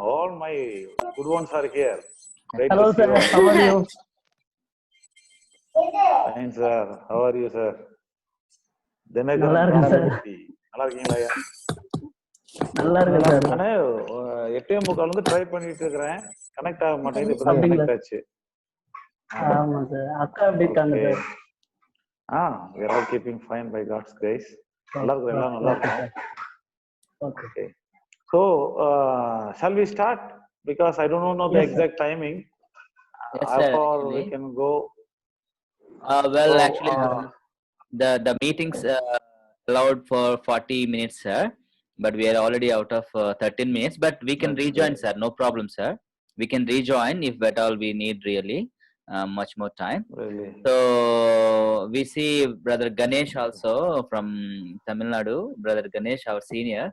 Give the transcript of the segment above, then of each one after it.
All my good ones are here. Great Hello, to see sir. you all. How are you? Fine, sir. How are you, sir? Dinakaran நல்லா இருக்கேன் sir. Ramamurthy. நல்லா இருக்கீங்களா ஐயா? நல்லா இருக்கேன் sir. நானு 8:45 இருந்து ட்ரை பண்ணிட்டு இருக்கிறேன். கனெக்ட் ஆக மாட்டேங்குது. இப்பதான் அப்படிங்களா? கனெக்ட் ஆச்சு. ஆமா சார். அக்கா எப்படி இருக்காங்க Okay. Sir? We are all keeping fine by God's grace. நல்லா இருக்கும், எல்லாம் நல்லா இருக்கும். Okay. So, shall we start? Because I don't know the Yes, exact timing. Yes, sir. Or we Actually. can go. Well, So, actually, the meetings allowed for 40 minutes, sir. But we are already out of 13 minutes. But we can That's rejoin, good. sir. No problem, sir. We can rejoin if at all we need really much more time. Really. So we see Brother Ganesh also from Tamil Nadu. Brother Ganesh, our senior,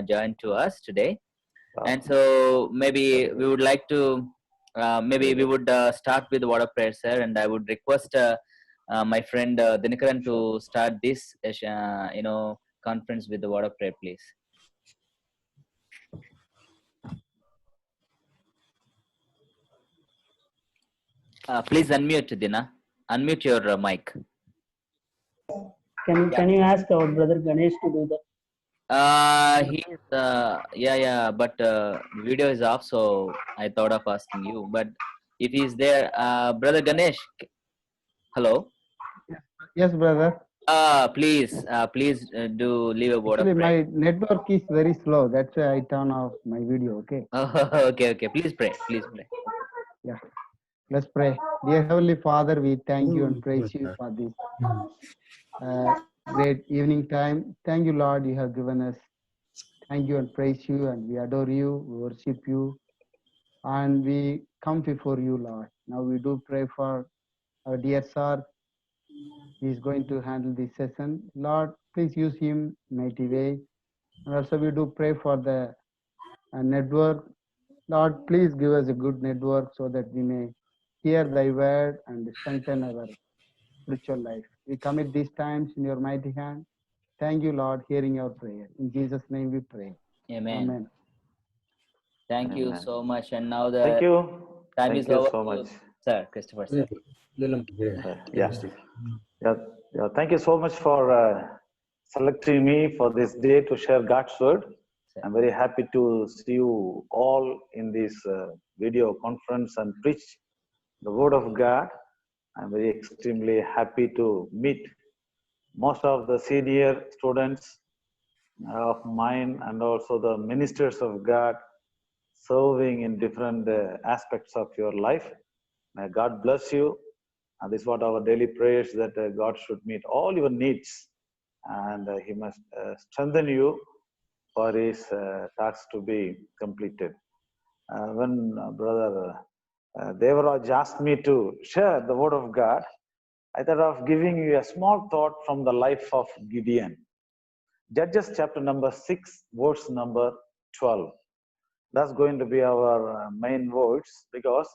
joined to us today. And so maybe we would like to maybe we would start with the word of prayer, sir. And I would request my friend Dinakaran to start this conference with the word of prayer, please. Please unmute, Dina. Unmute your mic. Can you ask our brother Ganesh to do that? He's but video is off, so I thought of asking you. But if he's there, Brother Ganesh, hello. Yes, brother. Please do leave a word Actually, of prayer. my network is very slow. That's why I turn off my video. Okay. Okay. Please pray. Yeah. Let's pray. Dear Heavenly Father, we thank you and praise you for this great evening time. Thank you, Lord, you have given us. Thank you and praise you, and we adore you, we worship you, and we come before you, Lord. Now we do pray for our dear sir. He is going to handle this session. Lord, please use him mighty way. And also we do pray for the network. Lord, please give us a good network so that we may hear thy word and strengthen our spiritual life. We commit these times in your mighty hand. Thank you, Lord, hearing our prayer. In Jesus' name we pray. Amen. Amen. Thank you so much. And now the Thank you. time Thank is you over so to much. Sir Christopher, sir. Yeah. Thank you so much for selecting me for this day to share God's word. I'm very happy to see you all in this video conference and preach the word of God. I'm very extremely happy to meet most of the senior students of mine and also the ministers of God serving in different aspects of your life. May God bless you. And this is what our daily prayers, that God should meet all your needs, and He must strengthen you for His tasks to be completed. When Brother Devaraj asked me to share the word of God, I thought of giving you a small thought from the life of Gideon. Judges chapter number 6, verse number 12. That's going to be our main words, because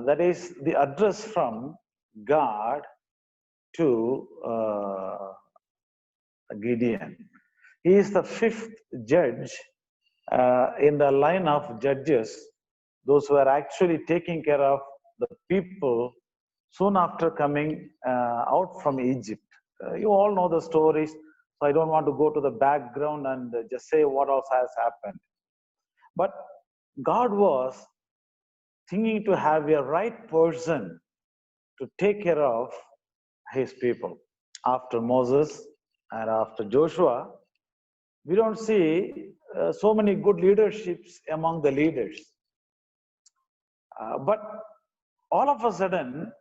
that is the address from God to Gideon. He is the fifth judge in the line of judges, those who are actually taking care of the people soon after coming out from Egypt. You all know the stories, so I don't want to go to the background and just say what else has happened. But God was thinking to have a right person to take care of his people. After Moses and after Joshua, we don't see so many good leaderships among the leaders. But all of a sudden,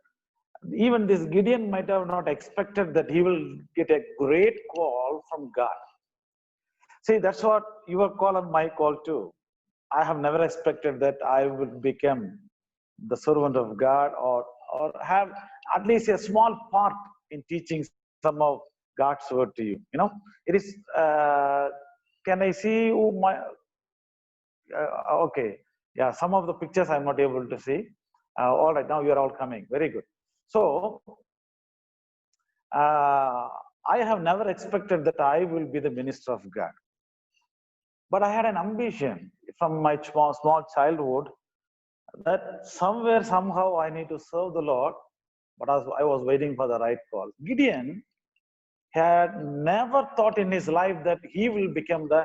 even this Gideon might have not expected that he will get a great call from God. See, that's what your call and my call too. I have never expected that I would become the servant of God, or have at least a small part in teaching some of God's word to you. You know, it is. Can I see my? Okay, yeah. Some of the pictures I'm not able to see. All right, now you are all coming. Very good. So, I have never expected that I will be the minister of God. But I had an ambition from my small childhood that somewhere, somehow I need to serve the Lord, but I was waiting for the right call. Gideon had never thought in his life that he will become the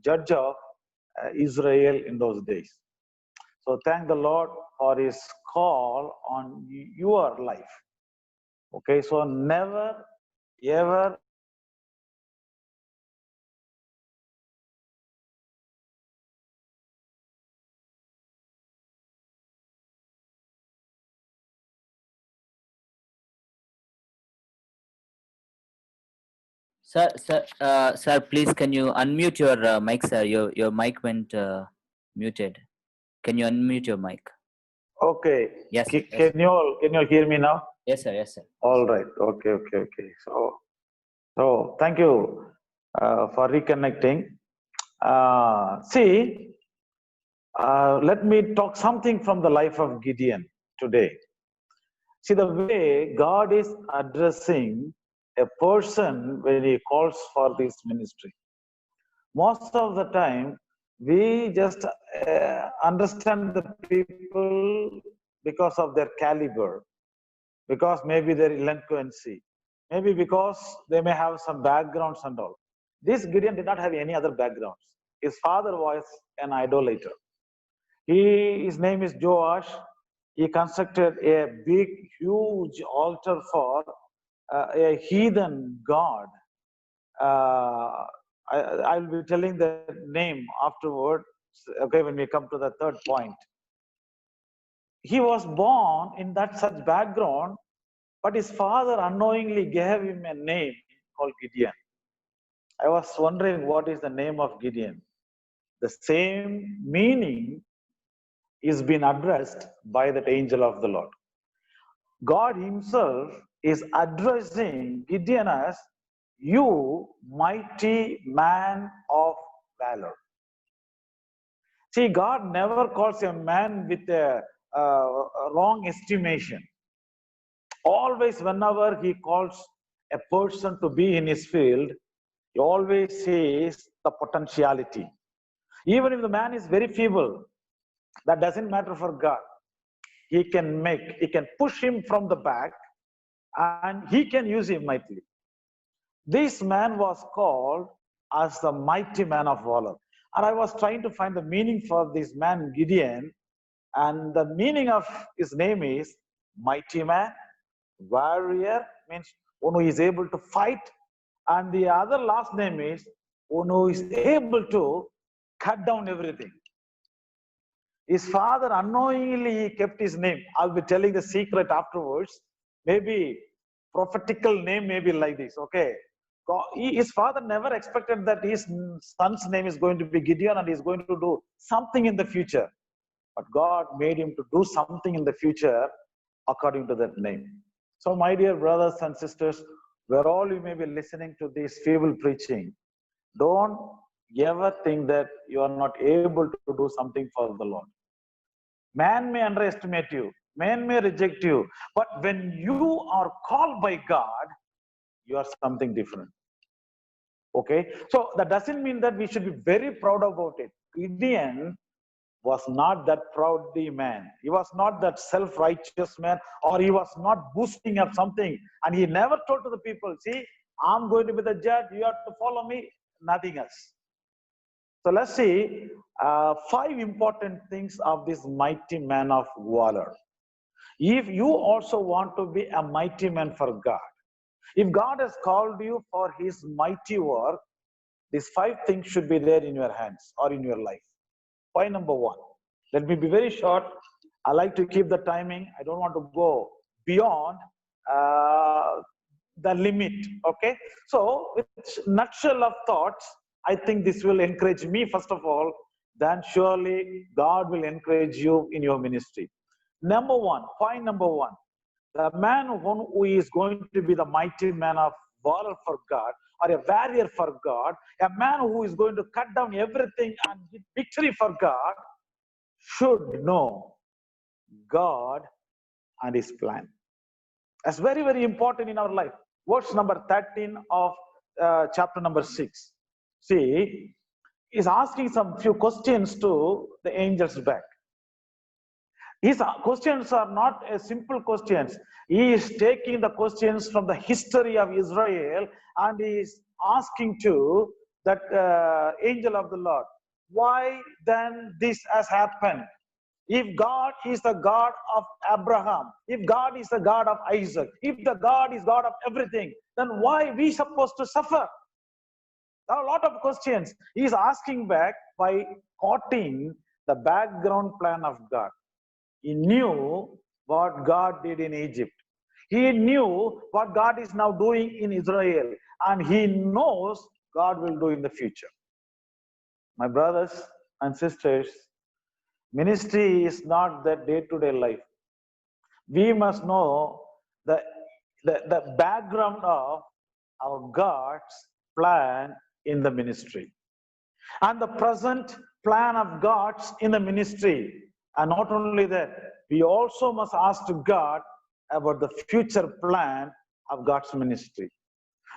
judge of Israel in those days. So thank the Lord for his call on your life. Okay, so never, ever Sir, please can you unmute your mic, sir? Your mic went muted. Can you unmute your mic? okay. Yes, sir. Can you hear me now? Yes, sir. Yes, sir. All right. Okay. So thank you for reconnecting. Let me talk something from the life of Gideon today. See, the way God is addressing a person when he calls for this ministry. Most of the time, we just understand the people because of their caliber, because maybe their eloquency, maybe because they may have some backgrounds and all. This Gideon did not have any other backgrounds. His father was an idolater. His name is Joash. He constructed a big, huge altar for a heathen god. I will be telling the name afterward, okay, when we come to the third point. He was born in that such background, but his father unknowingly gave him a name called Gideon. I was wondering what is the name of Gideon. The same meaning is being addressed by that angel of the Lord. God himself is addressing Gideon as, you mighty man of valor. See, God never calls a man with a wrong estimation. Always, whenever he calls a person to be in his field, he always sees the potentiality. Even if the man is very feeble, that doesn't matter for God. He can push him from the back and he can use him mightily. This man was called as the mighty man of valor. And I was trying to find the meaning for this man Gideon, and the meaning of his name is mighty man, warrior, means one who is able to fight, and the other last name is one who is able to cut down everything. His father unknowingly kept his name. I'll be telling the secret afterwards. Maybe prophetical name may be like this, okay? His father never expected that his son's name is going to be Gideon and he's going to do something in the future. But God made him to do something in the future according to that name. So my dear brothers and sisters, where all you may be listening to this feeble preaching, don't ever think that you are not able to do something for the Lord. Man may underestimate you, man may reject you, but when you are called by God, you are something different. Okay, so that doesn't mean that we should be very proud about it. Gideon was not that proudly man. He was not that self-righteous man, or he was not boosting up something. And he never told to the people, see, I'm going to be the judge, you have to follow me, nothing else. So let's see 5 important things of this mighty man of valor. If you also want to be a mighty man for God, if God has called you for his mighty work, these 5 things should be there in your hands or in your life. Point number 1. Let me be very short. I like to keep the timing. I don't want to go beyond the limit. Okay. So, with nutshell of thoughts, I think this will encourage me first of all. Then surely God will encourage you in your ministry. Number 1. Point number 1. The man who is going to be the mighty man of valor for God, or a warrior for God, a man who is going to cut down everything and get victory for God, should know God and his plan. That's very, very important in our life. Verse number 13 of chapter number 6. See, is asking some few questions to the angels back. His questions are not a simple questions. He is taking the questions from the history of Israel and he is asking to that angel of the Lord, why then this has happened? If God is the God of Abraham, if God is the God of Isaac, if the God is God of everything, then why we supposed to suffer? There are a lot of questions. He is asking back by quoting the background plan of God. He knew what God did in Egypt. He knew what God is now doing in Israel. And he knows God will do in the future. My brothers and sisters, ministry is not the day-to-day life. We must know the background of our God's plan in the ministry. And the present plan of God's in the ministry. And not only that, we also must ask to God about the future plan of God's ministry.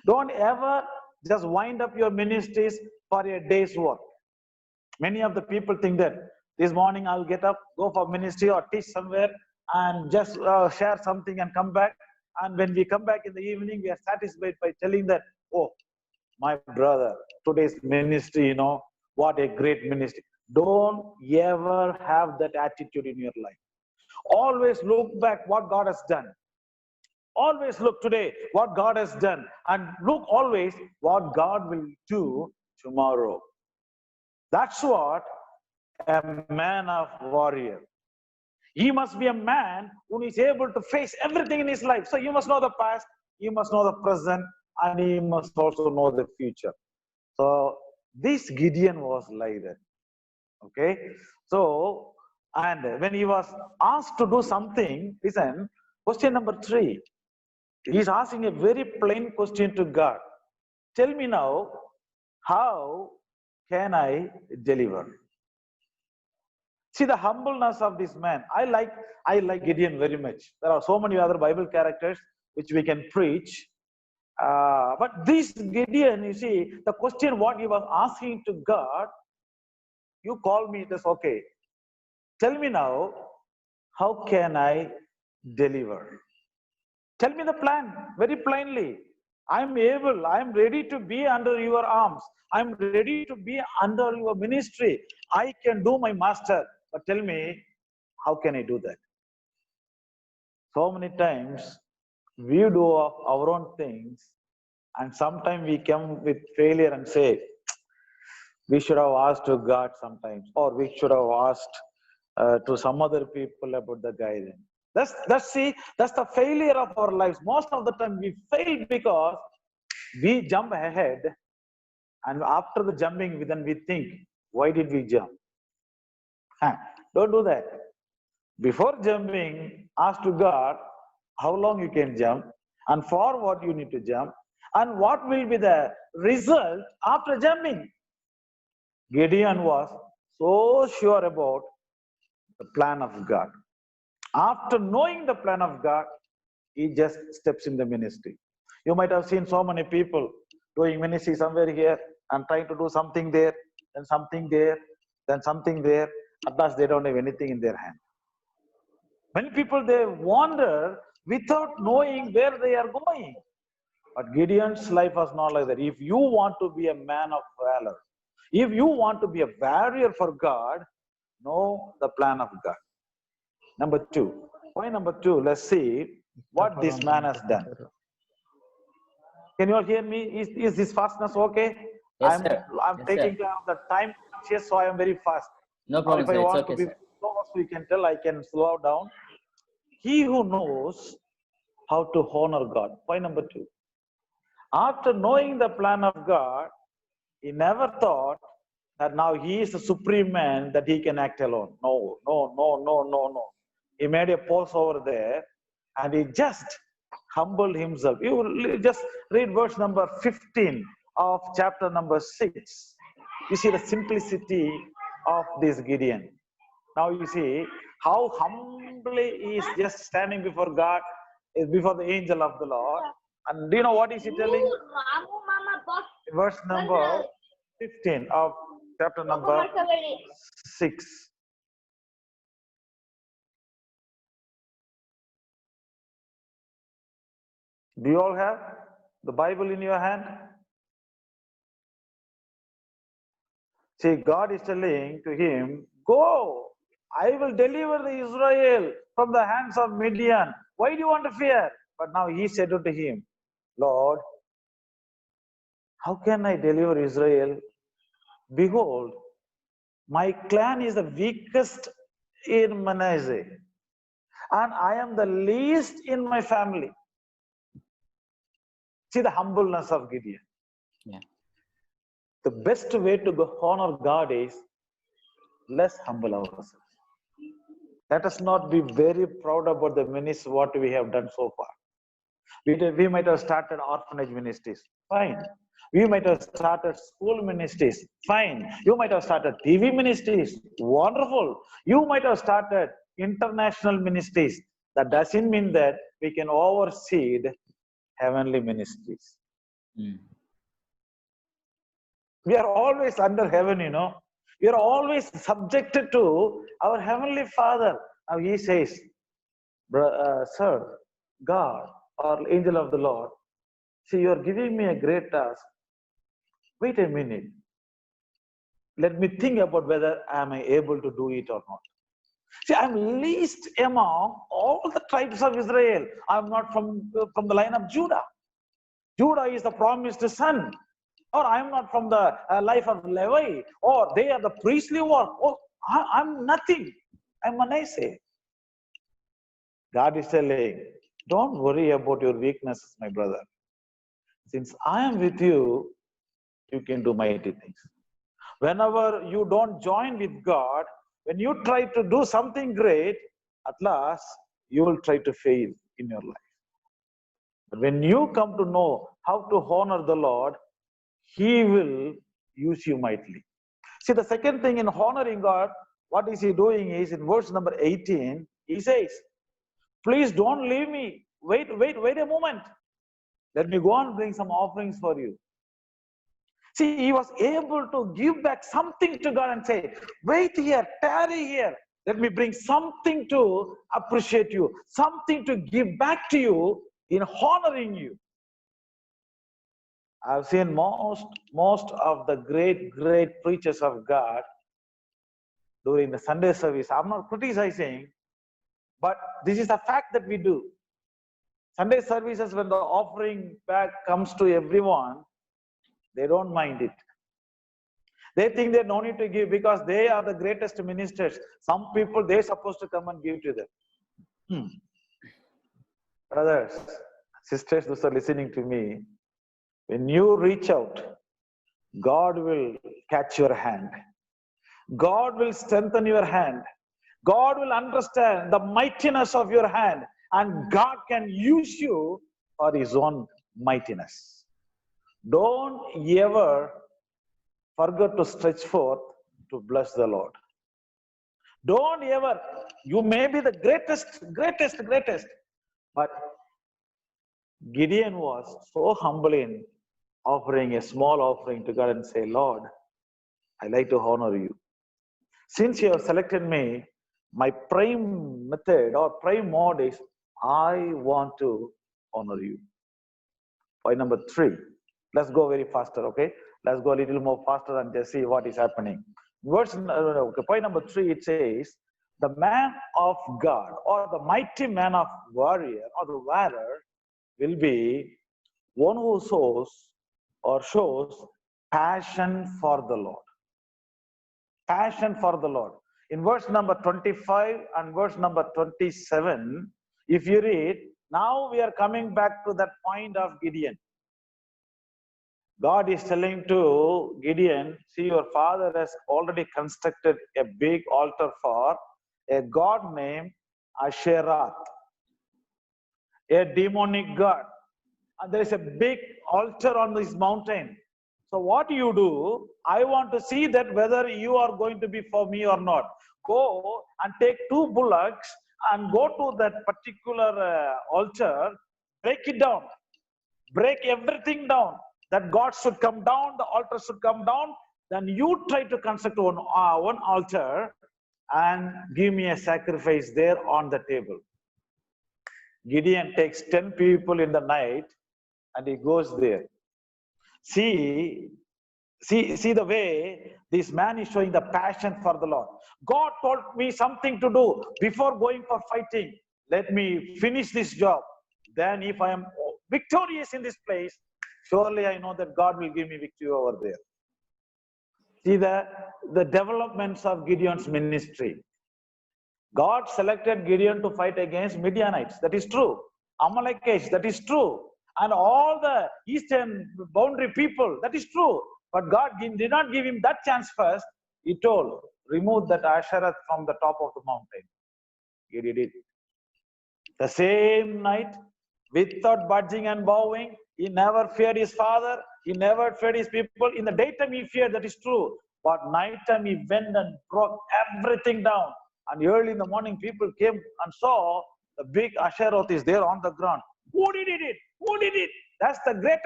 Don't ever just wind up your ministries for a day's work. Many of the people think that this morning I'll get up, go for ministry or teach somewhere and just share something and come back. And when we come back in the evening, we are satisfied by telling that, oh, my brother, today's ministry, what a great ministry. Don't ever have that attitude in your life. Always look back what God has done. Always look today what God has done. And look always what God will do tomorrow. That's what a man of warrior. He must be a man who is able to face everything in his life. So you must know the past, you must know the present, and he must also know the future. So this Gideon was like that. Okay, so and when he was asked to do something, listen, question number 3, he's asking a very plain question to God. Tell me now, how can I deliver? See the humbleness of this man. I like Gideon very much. There are so many other Bible characters which we can preach. But this Gideon, you see, the question what he was asking to God, you call me, that's okay. Tell me now, how can I deliver? Tell me the plan very plainly. I'm able, I'm ready to be under your arms. I'm ready to be under your ministry. I can do my master. But tell me, how can I do that? So many times, we do our own things, and sometimes we come with failure and say, we should have asked to God sometimes, or we should have asked to some other people about the guidance. That's the failure of our lives. Most of the time we fail because we jump ahead, and after the jumping, then we think, why did we jump? Don't do that. Before jumping, ask to God how long you can jump, and for what you need to jump, and what will be the result after jumping. Gideon was so sure about the plan of God. After knowing the plan of God, he just steps in the ministry. You might have seen so many people doing ministry somewhere here and trying to do something there, then something there, then something there. At last, they don't have anything in their hand. Many people, they wander without knowing where they are going. But Gideon's life was not like that. If you want to be a man of valor, if you want to be a warrior for God, know the plan of God. Number 2. Point number 2, let's see what this man has done. Can you all hear me? Is this fastness okay? Yes, sir. I'm taking care of the time, so I am very fast. No problem, If I sir. want It's okay, to be sir. slow, so you can tell I can slow down. He who knows how to honor God. Point number 2. After knowing the plan of God, he never thought that now he is the supreme man, that he can act alone. No. He made a pause over there and he just humbled himself. You will just read verse number 15 of chapter number 6. You see the simplicity of this Gideon. Now you see how humbly he is just standing before God, before the angel of the Lord. And do you know what is he telling? Verse number 15 of chapter number 6. Do you all have the Bible in your hand? See, God is telling to him, go, I will deliver the Israel from the hands of Midian. Why do you want to fear? But now he said to him, Lord, how can I deliver Israel? Behold, my clan is the weakest in Manasseh, and I am the least in my family. See the humbleness of Gideon. Yeah. The best way to honor God is let's humble ourselves. Let us not be very proud about the ministry, what we have done so far. We might have started orphanage ministries, fine. We might have started school ministries, fine. You might have started TV ministries, wonderful. You might have started international ministries. That doesn't mean that we can oversee heavenly ministries. Mm. We are always under heaven, We are always subjected to our heavenly Father. Now he says, Sir, God, or angel of the Lord, see, you are giving me a great task. Wait a minute. Let me think about whether I am able to do it or not. See, I'm least among all the tribes of Israel. I'm not from the line of Judah. Judah is the promised son. Or I'm not from the life of Levi. Or they are the priestly work. Oh, I'm nothing. I'm Manasseh. God is telling, don't worry about your weaknesses, my brother. Since I am with you, you can do mighty things. Whenever you don't join with God, when you try to do something great, at last you will try to fail in your life. But when you come to know how to honor the Lord, He will use you mightily. See, the second thing in honoring God, what is He doing is in verse number 18, He says, please don't leave me. Wait a moment. Let me go and bring some offerings for you. See, he was able to give back something to God and say, wait here, tarry here. Let me bring something to appreciate you, something to give back to you in honoring you. I've seen most of the great preachers of God during the Sunday service. I'm not criticizing, but this is a fact that we do. Sunday services, when the offering back comes to everyone, they don't mind it. They think they don't need to give because they are the greatest ministers. Some people, they're supposed to come and give to them. Brothers, sisters, those are listening to me, when you reach out, God will catch your hand. God will strengthen your hand. God will understand the mightiness of your hand, and God can use you for His own mightiness. Don't ever forget to stretch forth to bless the Lord. Don't ever, you may be the greatest, but Gideon was so humble in offering a small offering to God and say, Lord, I like to honor you. Since you have selected me, my prime method or prime mode is, I want to honor you. Point number 3. Let's go very faster, okay? Let's go a little more faster and just see what is happening. Point number 3, it says, the man of God or the mighty man of warrior or the valor will be one who shows passion for the Lord. Passion for the Lord. In verse number 25 and verse number 27, if you read, now we are coming back to that point of Gideon. God is telling to Gideon, see, your father has already constructed a big altar for a god named Asherah, a demonic god. And there is a big altar on this mountain. So what you do, I want to see that whether you are going to be for me or not. Go and take 2 bullocks and go to that particular altar, break it down, break everything down. That God should come down, the altar should come down, then you try to construct one altar and give me a sacrifice there on the table. Gideon takes 10 people in the night and he goes there. See the way this man is showing the passion for the Lord. God told me something to do before going for fighting. Let me finish this job. Then if I am victorious in this place, surely I know that God will give me victory over there. See the developments of Gideon's ministry. God selected Gideon to fight against Midianites. That is true. Amalekites. That is true. And all the eastern boundary people. That is true. But God did not give him that chance first. He told, remove that Asherah from the top of the mountain. He did it. The same night, without budging and bowing, he never feared his father. He never feared his people. In the daytime he feared, that is true. But nighttime he went and broke everything down. And early in the morning, people came and saw the big Asherah is there on the ground. Who did it? Who did it? That's the great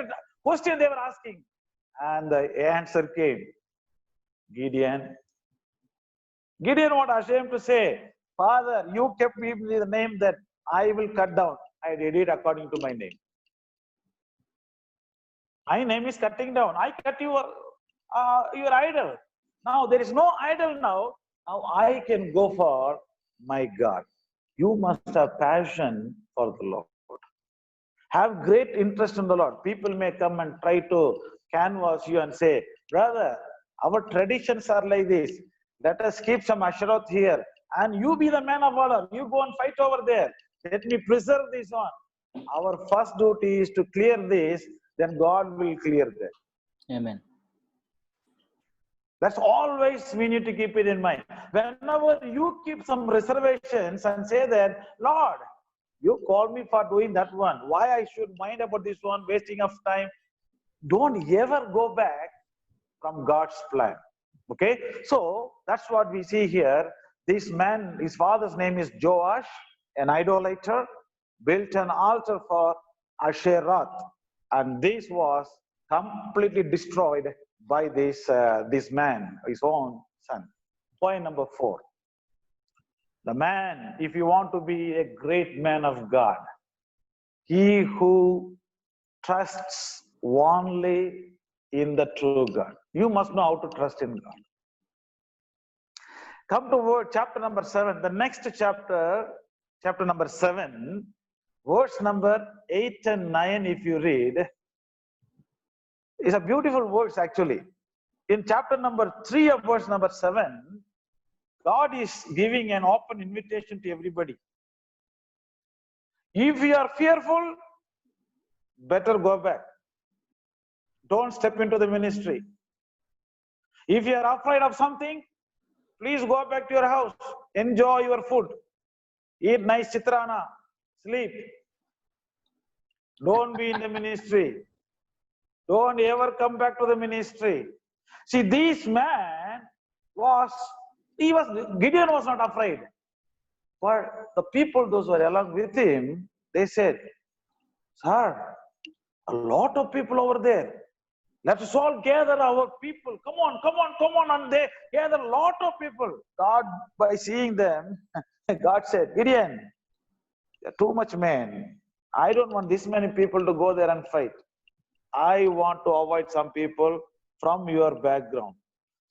question they were asking. And the answer came, Gideon. Gideon was ashamed to say, Father, you kept me the name that I will cut down. I did it according to my name. My name is cutting down. I cut your idol. Now there is no idol now. Now I can go for my God. You must have passion for the Lord. Have great interest in the Lord. People may come and try to canvass you and say, brother, our traditions are like this. Let us keep some Asheroth here. And you be the man of honor. You go and fight over there. Let me preserve this one. Our first duty is to clear this. Then God will clear that. Amen. That's always we need to keep it in mind. Whenever you keep some reservations and say that, Lord, you called me for doing that one. Why I should mind about this one, wasting of time? Don't ever go back from God's plan. Okay? So, that's what we see here. This man, his father's name is Joash, an idolater, built an altar for Asheroth. And this was completely destroyed by this man, his own son. Point number 4. The man, if you want to be a great man of God, he who trusts only in the true God. You must know how to trust in God. Come to chapter number 7. The next chapter, chapter number 7, verse number 8 and 9, if you read, is a beautiful verse actually. In chapter number 3 of verse number 7, God is giving an open invitation to everybody. If you are fearful, better go back. Don't step into the ministry. If you are afraid of something, please go back to your house. Enjoy your food. Eat nice chitrana. Sleep. Don't be in the ministry. Don't ever come back to the ministry. See, this man Gideon was not afraid. But the people, those who were along with him, they said, Sir, a lot of people over there. Let us all gather our people. Come on. And they gather a lot of people. God, by seeing them, God said, Gideon, you're too much men. I don't want this many people to go there and fight. I want to avoid some people from your background.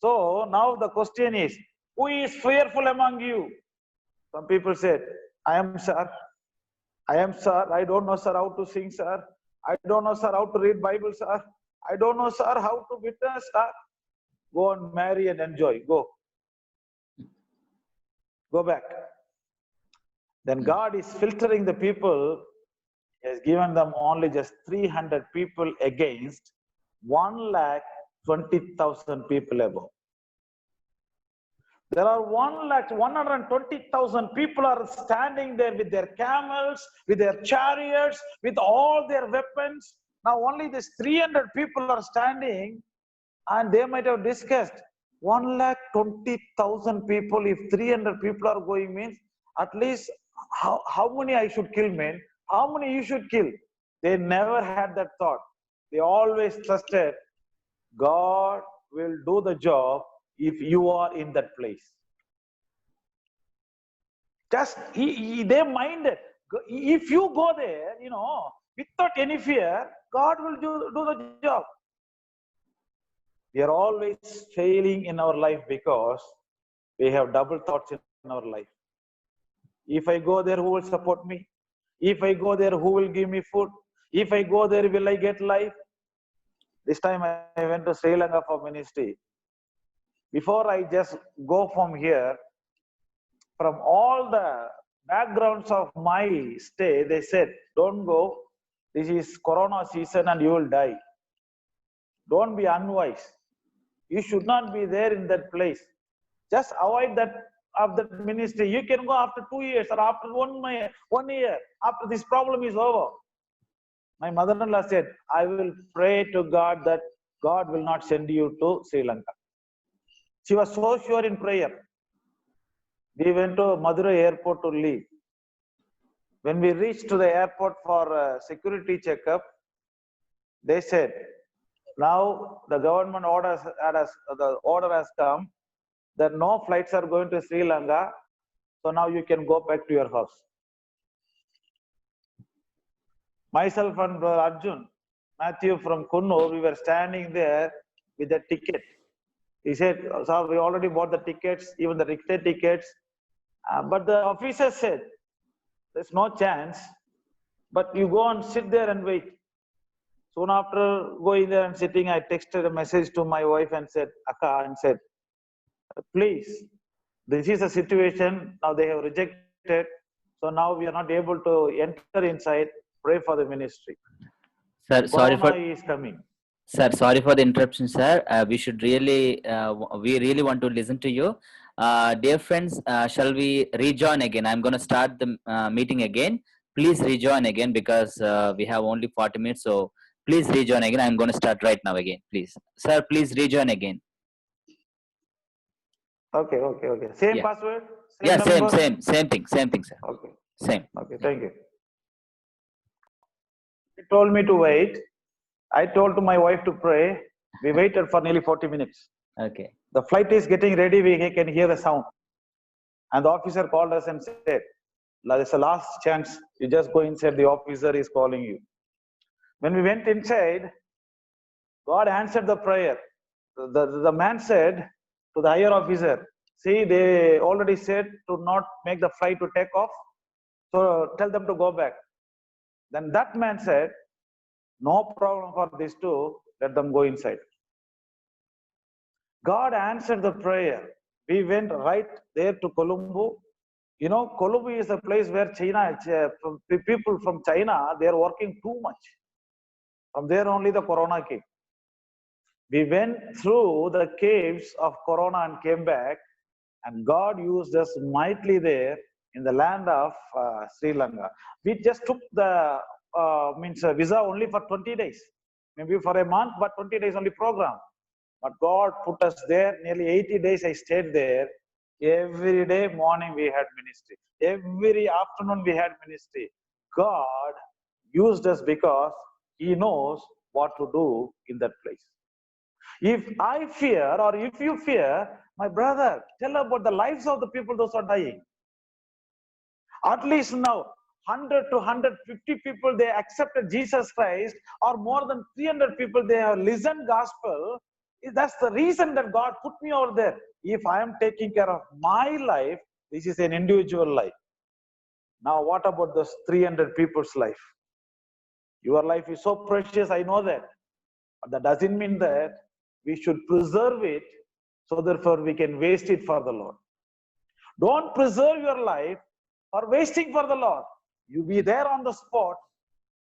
So now the question is, who is fearful among you? Some people said, I am, sir. I don't know, sir, how to sing, sir. I don't know, sir, how to read Bible, sir. I don't know, sir, how to witness, sir. Go and marry and enjoy. Go back. Then God is filtering the people. He has given them only just 300 people against 120,000 people above. There are 120,000 people are standing there with their camels, with their chariots, with all their weapons. Now only these 300 people are standing, and they might have discussed 120,000 people. If 300 people are going, means at least how many I should kill, man? How many you should kill? They never had that thought. They always trusted God will do the job if you are in that place. Just they minded. If you go there, without any fear, God will do the job. We are always failing in our life because we have double thoughts in our life. If I go there, who will support me? If I go there, who will give me food? If I go there, will I get life? This time I went to Sri Lanka for ministry. Before I just go from here, from all the backgrounds of my stay, they said, don't go. This is Corona season and you will die. Don't be unwise. You should not be there in that place. Just avoid that of the ministry. You can go after 2 years or after 1 year, after this problem is over. My mother-in-law said, I will pray to God that God will not send you to Sri Lanka. She was so sure in prayer. We went to Madurai airport to leave. When we reached to the airport for security checkup, they said, now the government the order has come that no flights are going to Sri Lanka, so now you can go back to your house. Myself and Brother Arjun, Matthew from Kunnur, we were standing there with a ticket. He said, so we already bought the tickets, even the return tickets. But the officer said, there's no chance, but you go and sit there and wait. Soon after going there and sitting, I texted a message to my wife and said, Akka, and said, please, this is a situation, now they have rejected, so now we are not able to enter inside, pray for the ministry. Sir, Corona is coming. Sir, sorry for the interruption, sir. We really want to listen to you. Dear friends, shall we rejoin again? I'm going to start the meeting again. Please rejoin again because we have only 40 minutes. So please rejoin again. I'm going to start right now again, please. Sir, please rejoin again. Okay. Same Yeah. password? Yeah, number? same thing, sir. Okay. Same. Okay, thank you. He told me to wait. I told to my wife to pray. We waited for nearly 40 minutes. Okay. The flight is getting ready. We can hear the sound. And the officer called us and said, it's the last chance. You just go inside. The officer is calling you. When we went inside, God answered the prayer. The man said to the higher officer, see, they already said to not make the flight to take off. So tell them to go back. Then that man said, no problem for these two, let them go inside. God answered the prayer. We went right there to Colombo. Colombo is a place where people from China, they are working too much. From there only the Corona came. We went through the caves of Corona and came back, and God used us mightily there in the land of Sri Lanka. We just took the visa only for 20 days, maybe for a month, but 20 days only program. But God put us there. Nearly 80 days I stayed there. Every day morning we had ministry. Every afternoon we had ministry. God used us because He knows what to do in that place. If I fear, or if you fear, my brother, tell about the lives of the people those are dying. At least now, 100 to 150 people, they accepted Jesus Christ, or more than 300 people, they have listened gospel. That's the reason that God put me over there. If I am taking care of my life, this is an individual life. Now, what about those 300 people's life? Your life is so precious, I know that. But that doesn't mean that we should preserve it, so therefore we can waste it for the Lord. Don't preserve your life for wasting for the Lord. You be there on the spot.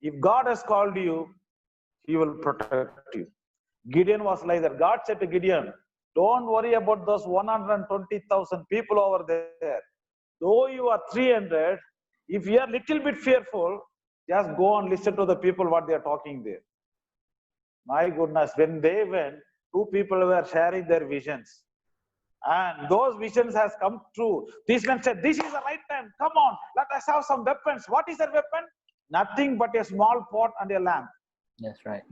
If God has called you, He will protect you. Gideon was like that. God said to Gideon, don't worry about those 120,000 people over there. Though you are 300, if you are little bit fearful, just go and listen to the people what they are talking there. My goodness, when they went, 2 people were sharing their visions. And those visions has come true. This man said, this is the right time. Come on, let us have some weapons. What is their weapon? Nothing but a small pot and a lamp. That's right.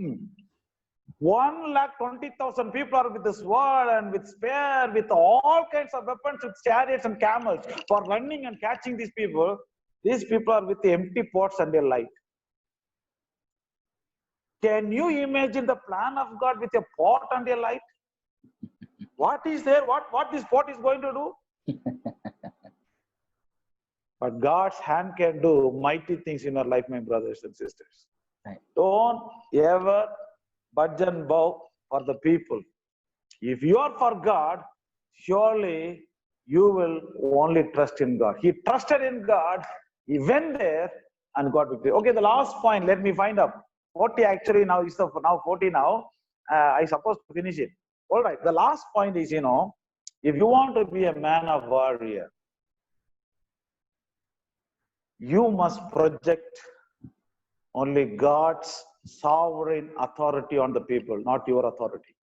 1,20,000 people are with the sword and with spear, with all kinds of weapons, with chariots and camels for running and catching these people. These people are with the empty pots and a light. Can you imagine the plan of God with a pot and a light? What is there? What this pot is going to do? But God's hand can do mighty things in our life, my brothers and sisters. Right. Don't ever budge and bow for the people. If you are for God, surely you will only trust in God. He trusted in God, he went there and got victory. Okay, the last point, let me find out. 40 actually now is now 40 now. I supposed to finish it. All right, the last point is, if you want to be a man of warrior, you must project only God's sovereign authority on the people, not your authority.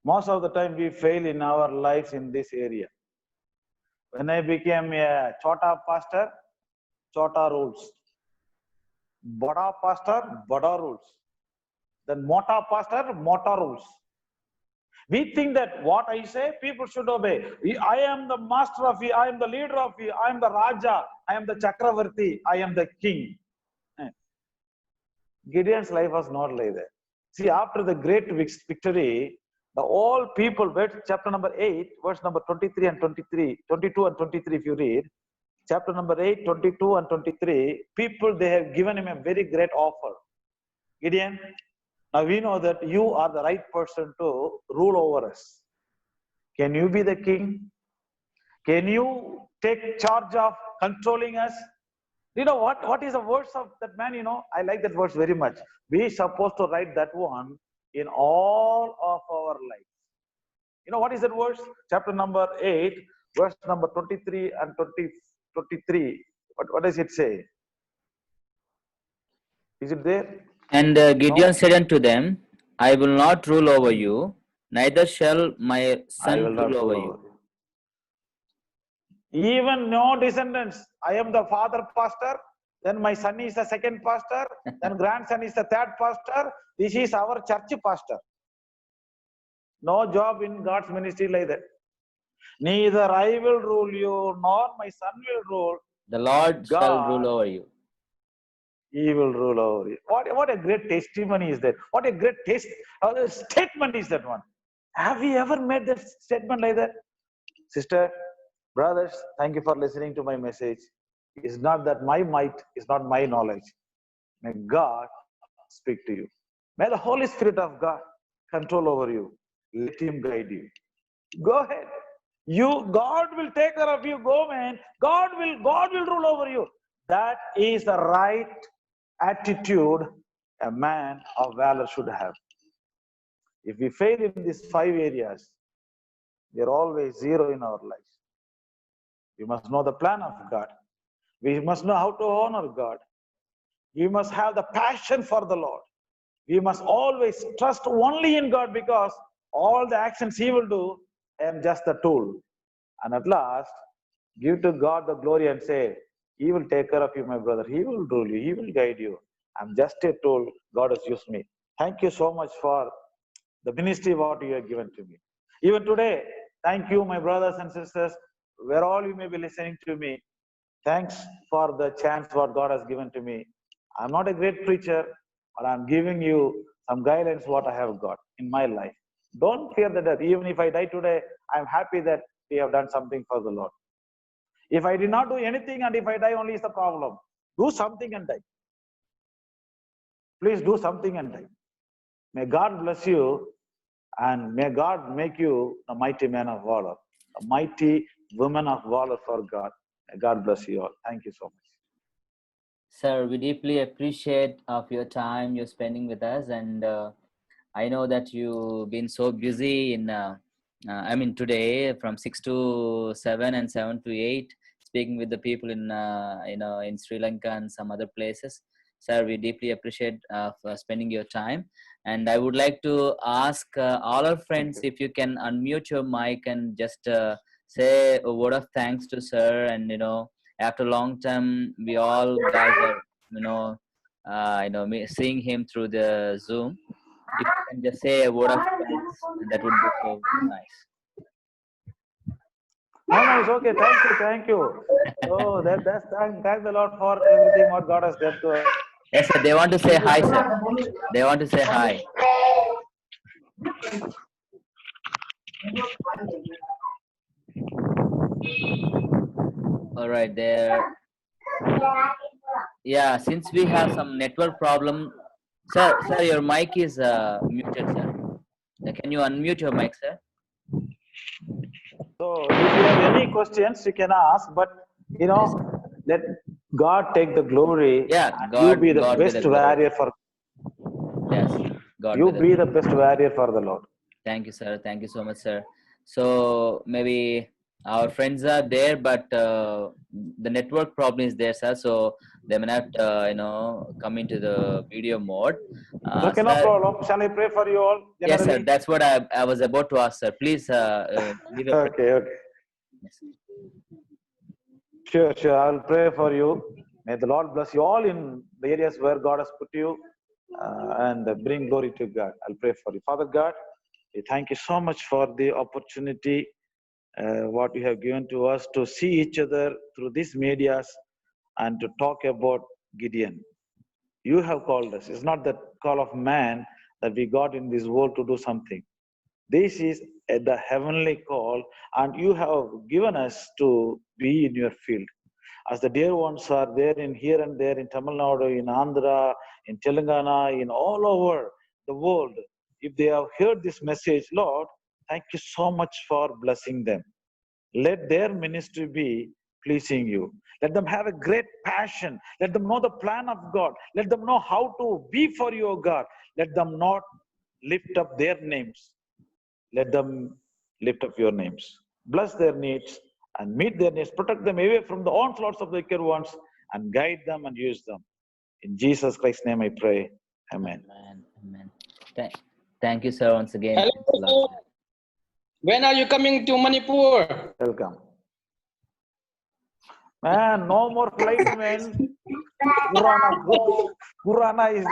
Most of the time we fail in our lives in this area. When I became a Chota pastor, Chota rules. Bada pastor, Bada rules. Then Mota pastor, Mota rules. We think that what I say, people should obey. I am the master of you, I am the leader of you, I am the Raja, I am the Chakravarti, I am the king. Gideon's life was not like that. See, after the great victory, the all people, chapter number 8, verse number 23 and 23, 22 and 23, if you read, chapter number 8, 22 and 23, people, they have given him a very great offer. Gideon, now we know that you are the right person to rule over us. Can you be the king? Can you take charge of controlling us? You know what is the words of that man? I like that verse very much. We are supposed to write that one in all of our lives. What is that verse? Chapter number 8, verse number 23 and 23. What does it say? Is it there? And Gideon said unto them, I will not rule over you, neither shall my son rule over you. Even no descendants. I am the father pastor, then my son is the second pastor, then grandson is the third pastor. This is our church pastor. No job in God's ministry like that. Neither I will rule you, nor my son will rule. The Lord shall rule over you. He will rule over you. What a great testimony is that. What a great statement is that one. Have you ever made that statement like that? Sister, brothers, thank you for listening to my message. It's not that my might is not my knowledge. May God speak to you. May the Holy Spirit of God control over you. Let him guide you. Go ahead. God will take care of you. Go, man. God will rule over you. That is the right attitude a man of valor should have. If we fail in these 5 areas, we are always 0 in our lives. We must know the plan of God. We must know how to honor God. We must have the passion for the Lord. We must always trust only in God, because all the actions he will do, I am just the tool. And at last, give to God the glory and say, he will take care of you, my brother. He will rule you. He will guide you. I'm just a tool. God has used me. Thank you so much for the ministry what you have given to me. Even today, thank you, my brothers and sisters, where all you may be listening to me. Thanks for the chance what God has given to me. I'm not a great preacher, but I'm giving you some guidance what I have got in my life. Don't fear the death. Even if I die today, I'm happy that we have done something for the Lord. If I did not do anything and if I die only is the problem. Do something and die. Please do something and die. May God bless you, and may God make you a mighty man of valor, a mighty woman of valor for God. May God bless you all. Thank you so much. Sir, we deeply appreciate of your time you're spending with us, and I know that you've been so busy in today from 6 to 7 and 7 to 8, speaking with the people in in Sri Lanka and some other places. Sir, we deeply appreciate for spending your time, and I would like to ask all our friends if you can unmute your mic and just say a word of thanks to Sir. And after a long time, we all guys are seeing him through the Zoom. If you can just say a word of thanks, that would be so nice. No, it's okay. Thank you. Oh, thank the Lord for everything what God has done to us. Yes, sir. They want to say hi, sir. They want to say hi. All right, there. Yeah, since we have some network problem, sir, your mic is muted, sir. Can you unmute your mic, sir? So, if you have any questions, you can ask. But let God take the glory. Yeah, you be the God best warrior for. Yes, God. You be the best warrior for the Lord. Thank you, sir. Thank you so much, sir. So maybe our friends are there, but the network problem is there, sir. So they may not, come into the video mode. Okay, no problem. Shall I pray for you all? Yes, sir. That's what I was about to ask, sir. Please leave a prayer. Okay. Yes. Sure. I'll pray for you. May the Lord bless you all in the areas where God has put you and bring glory to God. I'll pray for you. Father God, we thank you so much for the opportunity what you have given to us to see each other through these medias and to talk about Gideon. You have called us. It's not the call of man that we got in this world to do something. This is the heavenly call, and you have given us to be in your field. As the dear ones are there in here and there in Tamil Nadu, in Andhra, in Telangana, in all over the world, if they have heard this message, Lord, thank you so much for blessing them. Let their ministry be pleasing you. Let them have a great passion. Let them know the plan of God. Let them know how to be for you, O God. Let them not lift up their names. Let them lift up your names. Bless their needs and meet their needs. Protect them away from the onslaughts of the wicked ones and guide them and use them. In Jesus Christ's name I pray. Amen. Amen. Thank you, sir, once again. Hello. When are you coming to Manipur? Welcome. Man, no more flight, man. Purana, go. Purana is